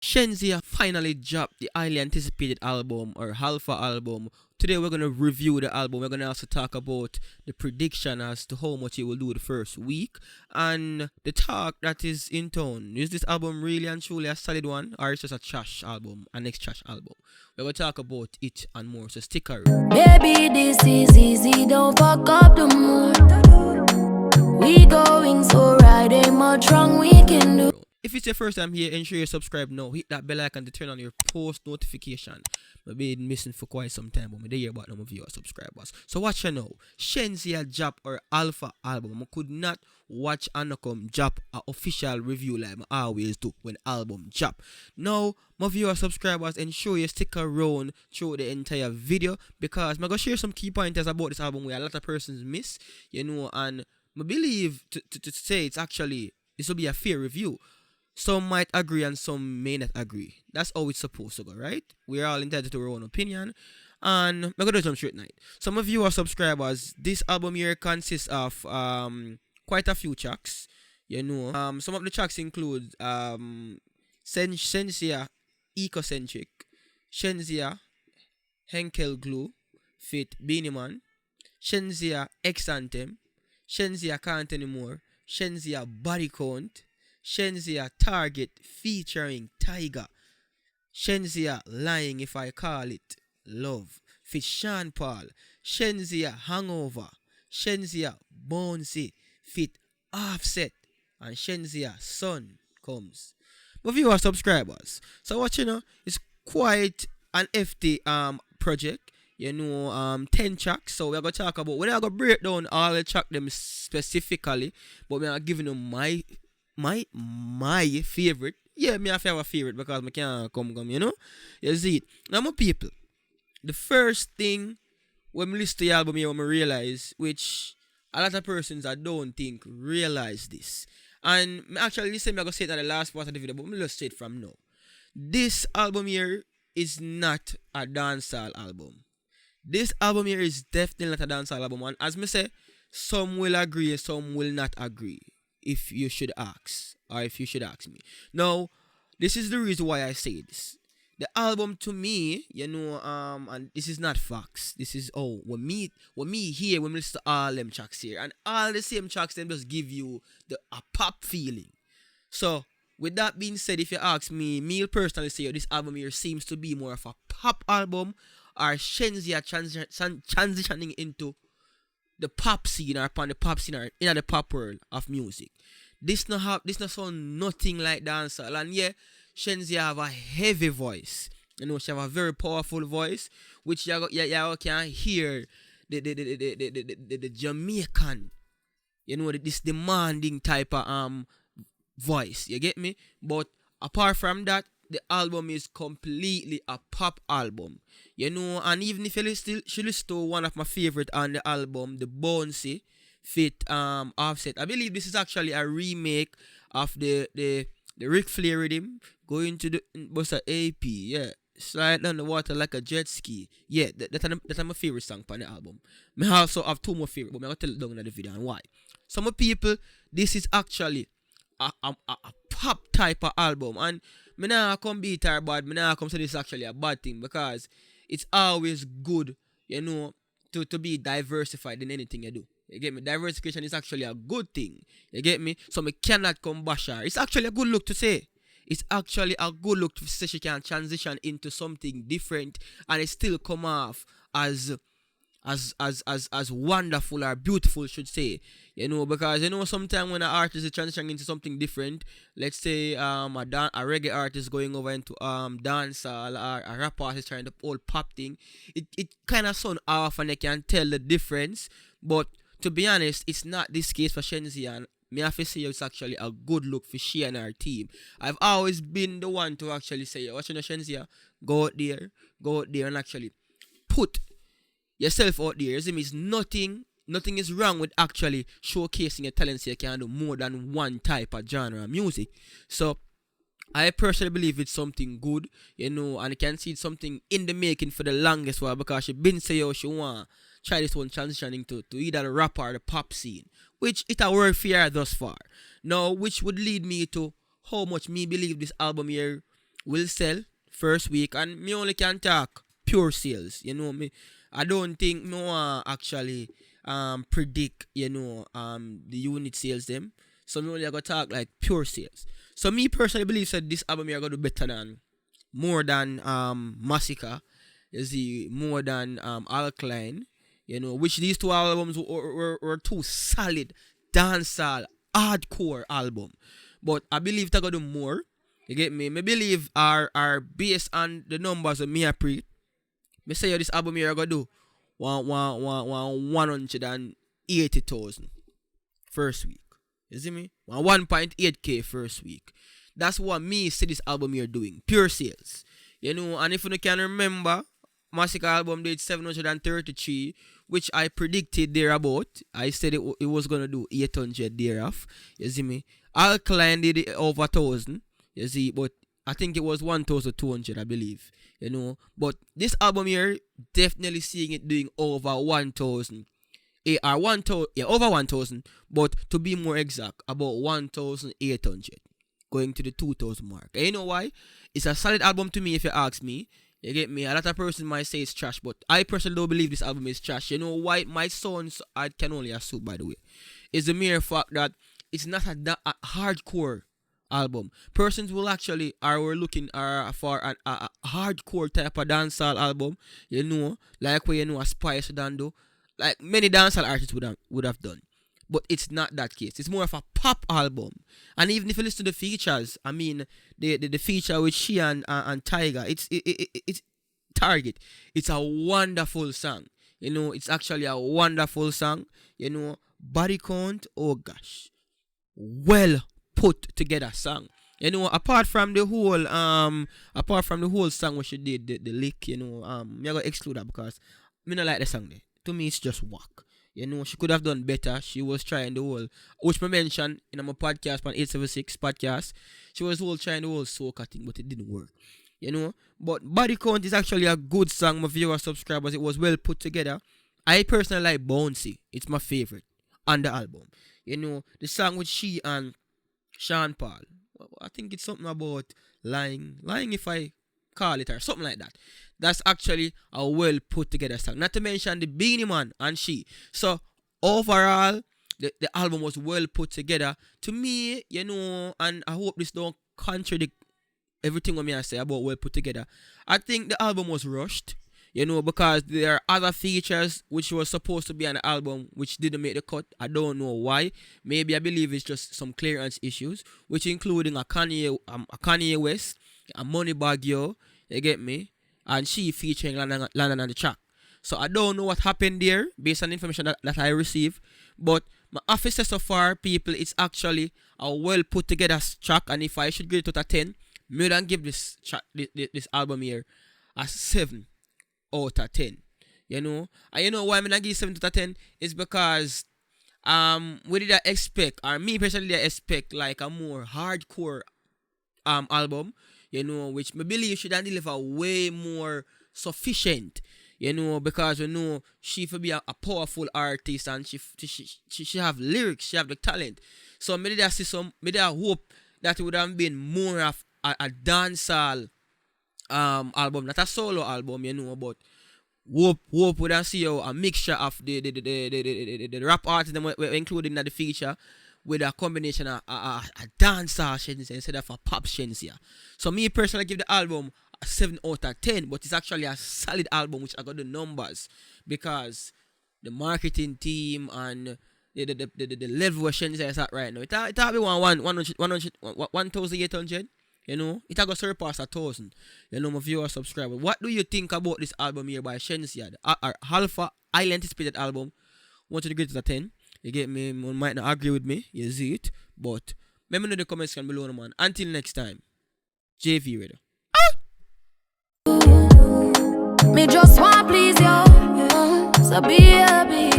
Shenseea finally dropped the highly anticipated album or Alpha album. Today we're gonna review the album. We're gonna also talk about the prediction as to how much it will do the first week and the talk that is in town. Is this album really and truly a solid one, or is it just a trash album, a next trash album? We're gonna talk about it and more. So stick around. Baby, this is easy, don't fuck up the mood. We going so right, ain't much wrong we can do. If it's your first time here, ensure you subscribe now. Hit that bell icon to turn on your post notification. I've been missing for quite some time, but I hear about no of you subscribers. So watch you now. Shenseea drop or Alpha album. I could not watch Anacom drop an official review like I always do when album drop. Now, my viewer subscribers, ensure you stick around through the entire video because I'm going to share some key pointers about this album where a lot of persons miss, and I believe to say it's actually, this will be a fair review. Some might agree and some may not agree. That's how it's supposed to go, right? We're all entitled to our own opinion. And I'm gonna do some short night. Some of you are subscribers. This album here consists of quite a few tracks. Some of the tracks include Shenseea Ecocentric, Shenseea Henkel Glue, Fit Beanie Man, Shenseea X Anthem, Shenseea Can't Anymore, Shenseea Body Count, Shenseea Target featuring Tiger, Shenseea Lying If I Call It Love, fit Sean Paul, Shenseea Hangover, Shenseea Bouncy, fit Offset, and Shenseea Sun Comes. My viewer subscribers. So what it's quite an FT project. 10 tracks. So we're gonna talk about, we're not gonna break down all the track them specifically, but we're giving them my favorite. Yeah, me have a favorite because I can't come, You see it. Now my people, the first thing when I listen to the album here, when I realize, which a lot of persons I don't think realize this. And actually this time I'm gonna say it at the last part of the video, but I'm gonna say it from now. This album here is not a dancehall album. This album here is definitely not a dancehall album. And as I say, some will agree and some will not agree. If you should ask, or if you should ask me. Now, this is the reason why I say this. The album to me, and this is not facts. This is when me hear when we listen to all them tracks here, and all the same tracks them just give you a pop feeling. So, with that being said, if you ask me, me personally say this album here seems to be more of a pop album, or Shenseea transitioning into the pop scene or upon the pop scene or in the pop world of music. This not sound nothing like dancehall. And yeah, Shenseea have a heavy voice. She have a very powerful voice, which you can hear the Jamaican, this demanding type of voice. You get me? But apart from that, the album is completely a pop album. And even if you listen to one of my favorite on the album, the Bouncy fit Offset. I believe this is actually a remake of the Ric Flair rhythm going to the Bossa AP. Yeah. Slide down the water like a jet ski. Yeah, that's my favorite song on the album. I also have two more favorite, but I'm going to tell it down in the video and why. Some people, this is actually a pop type of album, and me nah come beat her bad, me nah come say this is actually a bad thing because it's always good, to be diversified in anything you do. You get me? Diversification is actually a good thing. You get me? So me cannot come bash her. It's actually a good look to say. It's actually a good look to say she can transition into something different and it still come off as wonderful or beautiful, should say, because sometimes when an artist is transitioning into something different, let's say a reggae artist going over into dancehall, or a rap artist trying the old pop thing, it kind of sound off and they can tell the difference. But to be honest, it's not this case for Shenseea, and me have to say it's actually a good look for she and her team. I've always been the one to actually say, watching the Shenseea, go out there and actually put yourself out there. It's nothing is wrong with actually showcasing your talent so you can do more than one type of genre of music. So I personally believe it's something good, and I can see it's something in the making for the longest while, because she been saying she want try this one transitioning to either the rap or the pop scene, which it a work for her thus far. Now, which would lead me to how much me believe this album here will sell first week, and me only can talk pure sales. Me, I don't think me want actually predict the unit sales them. So me only gonna talk like pure sales. So me personally believe that this album here gonna do better than more than Massacre, you see, more than Alkaline, which these two albums were two solid dancehall hardcore album. But I believe they gonna do more. You get me? Me believe are based on the numbers of me a pre. Me say this album here gonna do 180,000 first week. You see me? 1.8k first week. That's what me see this album here doing. Pure sales. And if you can remember, Massacre album did 733, which I predicted thereabout. I said it was gonna do 800 thereof. You see me? Alkaline did it over 1,000. You see, but I think it was 1,200, I believe. But this album here, definitely seeing it doing over 1,000. Over 1,000, but to be more exact, about 1,800, going to the 2,000 mark. And you know why? It's a solid album to me, if you ask me. You get me? A lot of person might say it's trash, but I personally don't believe this album is trash. You know why? My sons, I can only assume, by the way, is the mere fact that it's not a hardcore album. Persons will actually are looking for a hardcore type of dancehall album. Like where a Spice done do, like many dancehall artists would have done. But it's not that case. It's more of a pop album. And even if you listen to the features, I mean the feature with she and Tiger, it's Target. It's a wonderful song. It's actually a wonderful song. Body count, oh gosh, well put together song. Apart from the whole song what she did, the lick, me I gotta exclude that because me not like the song there. To me it's just whack. She could have done better. She was trying the whole, which I mentioned in my podcast, on 876 podcast. She was trying the whole soca thing, but it didn't work. But Body Count is actually a good song. My viewers, subscribers, it was well put together. I personally like Bouncy. It's my favorite on the album. The song with she and Sean Paul. I think it's something about lying if I call it, or something like that. That's actually a well put together song. Not to mention the Beanie Man and she. So overall, the album was well put together. To me, and I hope this don't contradict everything what I say about well put together. I think the album was rushed, because there are other features which was supposed to be on the album which didn't make the cut. I don't know why. Maybe I believe it's just some clearance issues, which including a Kanye West, a Moneybag Yo, you get me, and she featuring London on the track. So I don't know what happened there based on the information that I received, but my officer so far, people, it's actually a well put together track, and if I should grade it out of 10, me would give this track, this album here a 7 out of 10. And why I'm not give 7 out of 10 is because we did I expect, or me personally I expect like a more hardcore album, which me believe should deliver way more sufficient, because she for be a powerful artist, and she have lyrics, she have the talent. So me did I hope that it would have been more of a dancehall album, not a solo album, but hope would I see a mixture of the rap artists them were included in the feature with a combination of a dancehall Shenseea instead of a pop Shenseea. So me personally give the album a 7 out of 10, but it's actually a solid album which I got the numbers because the marketing team and the level where Shenseea is at right now. It'll be 1,800. It will surpass 1,000. My viewer subscriber. What do you think about this album here by Shenseea? Our Alpha, highly anticipated album. Want to the greatest of 10. You get me? You might not agree with me. You see it. But let me know in the comments section below, man. Until next time. JV Radio. Me just want please you. So be happy.